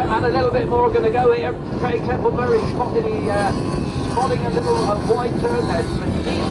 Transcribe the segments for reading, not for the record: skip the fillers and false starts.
And a little bit more going to go here. Craig Templebury spotting a little wide turn there.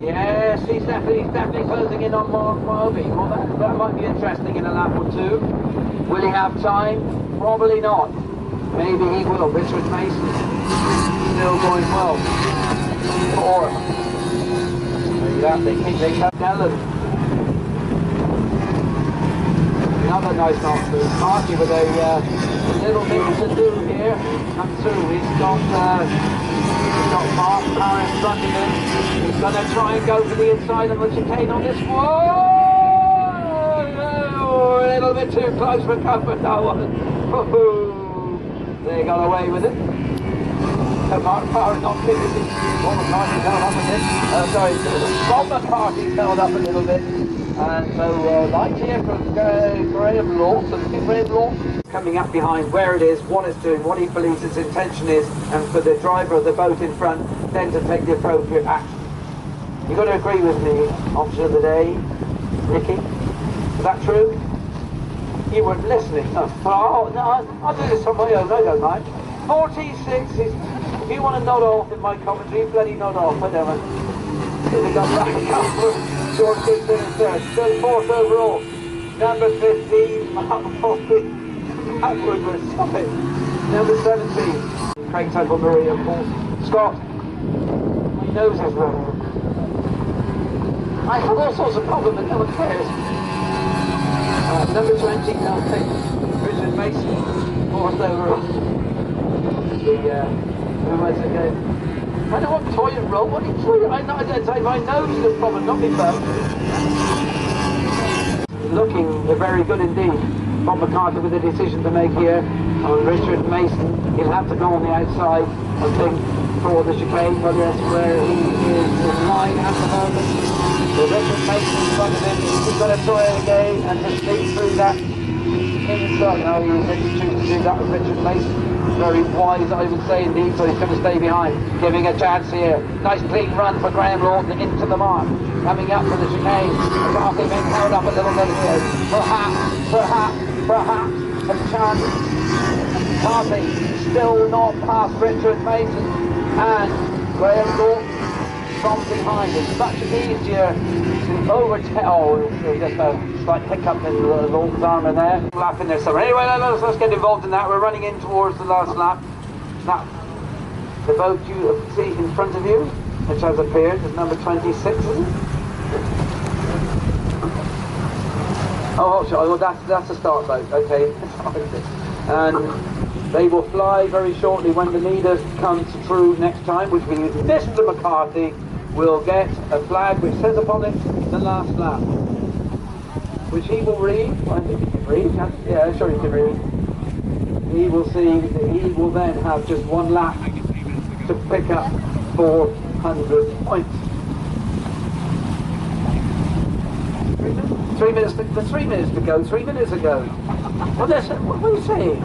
Yes, he's definitely closing in on Mark Moby. Well, that might be interesting in a lap or two. Will he have time? Probably not. Maybe he will. Richard Mason still going well. Four. They come down. Another nice knock-through. Marty with a little bit to do here. Come through. He's got Mark Power in front of him. He's going to try and go for the inside of the chicane on this one. Oh, a little bit too close for comfort, that one. They got away with it. Mark Power not physically. Bob McCarthy's held up a bit. Bob McCarthy's held up a little bit. And so light here from Graham Law. Coming up behind where it is, what it's doing, what he believes its intention is, and for the driver of the boat in front, then to take the appropriate action. You've got to agree with me, officer of the day, Ricky. Is that true? You weren't listening. Oh, no, I'll do this on my own, I don't mind. 46 is, if you want to nod off in my commentary, bloody nod off, I don't know. They got back George Gibson in third, 34th overall. Number 15, Mark Moby. Woodward, stop it. Number 17, Craig Templebury, of course. Scott, my nose is running. I have all sorts of problems, but no one cares. Number 20, Richard Mason, 4th overall. Who was it again? I don't want toilet roll. What are you toilet? I don't say my nose is a problem, not my boat. Looking very good indeed. Bob McCarthy with a decision to make here on Richard Mason. He'll have to go on the outside, I think, for the chicane, but that's where he is in line at the moment. So Richard Mason in front of him. He's going to try it again and just sneak through that inside. No, he chooses to do that with Richard Mason. Very wise, I would say, indeed, so he's going to stay behind, giving a chance here. Nice clean run for Graham Lawton into the mark. Coming up for the chicane. McCarthy being held up a little bit here. Perhaps a chance. McCarthy still not past Richard Mason. And Graham Lawton from behind. It's much easier to overtake. Oh, there's just a slight hiccup in Lawton's armour there. Lap in there somewhere. Anyway, let's get involved in that. We're running in towards the last lap. Now, the boat you see in front of you, which has appeared, is number 26, isn't it? Oh, that's a start boat. Okay. And they will fly very shortly when the leader comes through next time, which means Mr. McCarthy will get a flag which says upon it the last lap, which he will read. I think he can read. Yeah, sure he can read. He will see that he will then have just one lap to pick up 400 points. 3 minutes. 3 minutes to go. 3 minutes ago. What are you saying?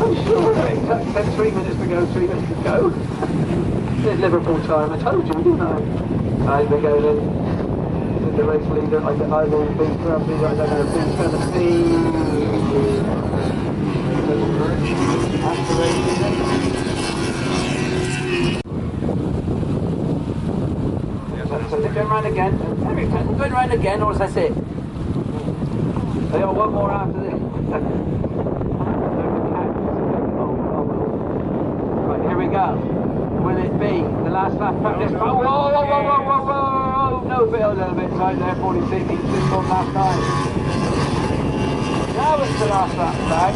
I'm sure it said 3 minutes to go, 3 minutes to go. It's Liverpool time, I told you, didn't I? I'm going to go with the race leader. I will be grumpy, I don't know if it's going to be. That's the race leader. So they're going round again. Going round again, or as I say, they got one more after this. Right, here we go. Will it be the last lap practice? Whoa! No, bit a little bit tight there, 46. He just on last time. Now it's the last lap flag.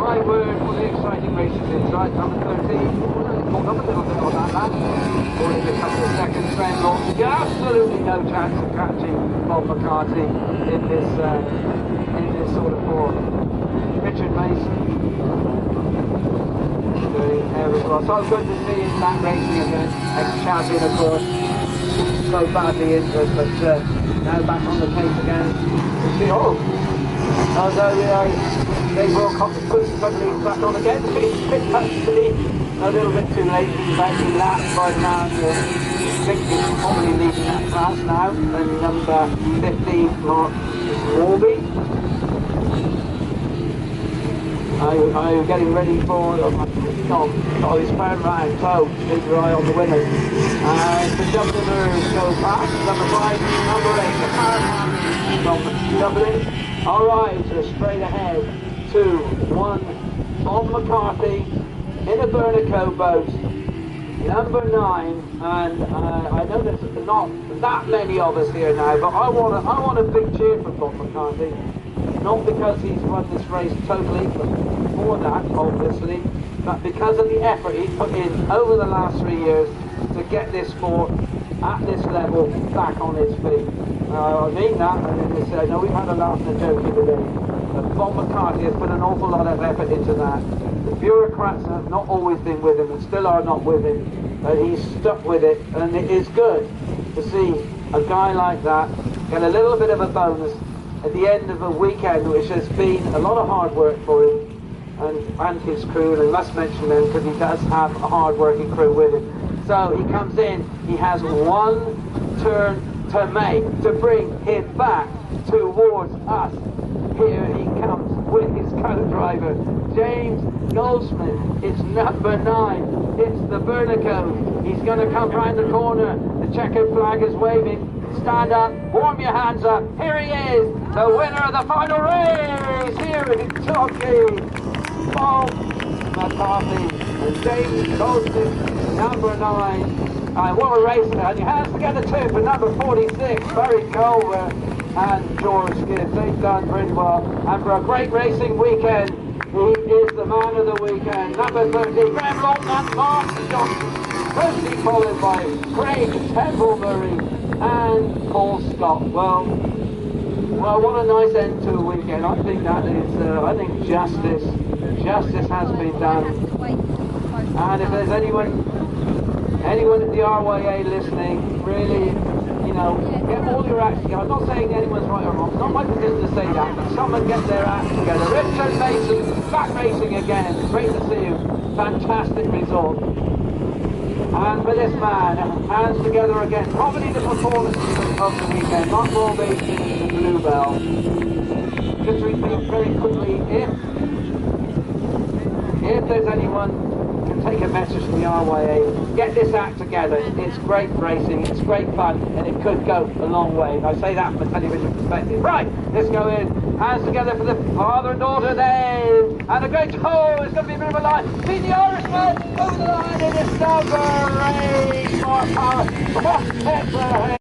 My word, what an exciting race it is, right? Number 13. Caught up a little bit on that lap. Only a couple of seconds, Graham Lawton. Absolutely no chance of catching Bob McCarthy in this sort of form. Richard Mason doing very well. So good to see him back racing again. Ex-champion, of course. So badly injured, but now back on the pace again. You see, although they will put suddenly back on again. a little bit too late. He's about to lap by now. I think he's probably leading that class now. And number 15, Mark Warby. Are you getting ready for his third round? So keep your eye on the winners. And the Dubliners go past. Number 5, number 8, the from Dublin. Alright, so straight ahead. 2, 1, Bob McCarthy in a Bernico boat. Number 9, and I know there's not that many of us here now, but I want a big cheer for Bob McCarthy. Not because he's run this race totally, but for that, obviously, but because of the effort he put in over the last 3 years to get this sport at this level back on its feet. I mean that, and then they say, no, we've had a laugh and a joke today, but Bob McCarthy has put an awful lot of effort into that. The bureaucrats have not always been with him and still are not with him, but he's stuck with it, and it is good to see a guy like that get a little bit of a bonus at the end of a weekend which has been a lot of hard work for him and his crew, and I must mention them because he does have a hard working crew with him. So he comes in, he has one turn to make to bring him back towards us. Here he comes with his co-driver, James Goldsmith. It's number 9, it's the Bernico. He's going to come round the corner, the checkered flag is waving. Stand up, warm your hands up. Here he is, the winner of the final race here in Torquay. Bob McCarthy and James Goldsmith, number 9. And what a race there. And your hands together too for number 46, Barry Culver and George Gibbs. They've done pretty well. And for a great racing weekend, he is the man of the weekend. Number 30, Graham Long and Mark Johnson. Closely followed by Craig Temple Murray and Paul Scott. Well, what a nice end to a weekend. I think that is, I think justice has been done. And if there's anyone at the RYA listening, really, you know, get all your acts together. I'm not saying anyone's right or wrong. It's not my position to say that, but someone get their acts together. Richard Mason, back racing again. Great to see you. Fantastic result. And for this man, hands together again. Probably the performance of the weekend. Mark Walby in the Bluebell. Just repeat very quickly, if there's anyone can take a message from the RYA, get this act together. It's great racing, it's great fun, and it could go a long way. I say that from a television perspective. Right, let's go in. Hands together for the father and daughter there. And a great, it's going to be a bit of a line. See the Irishman over the line in his number 8 more power. Whatever.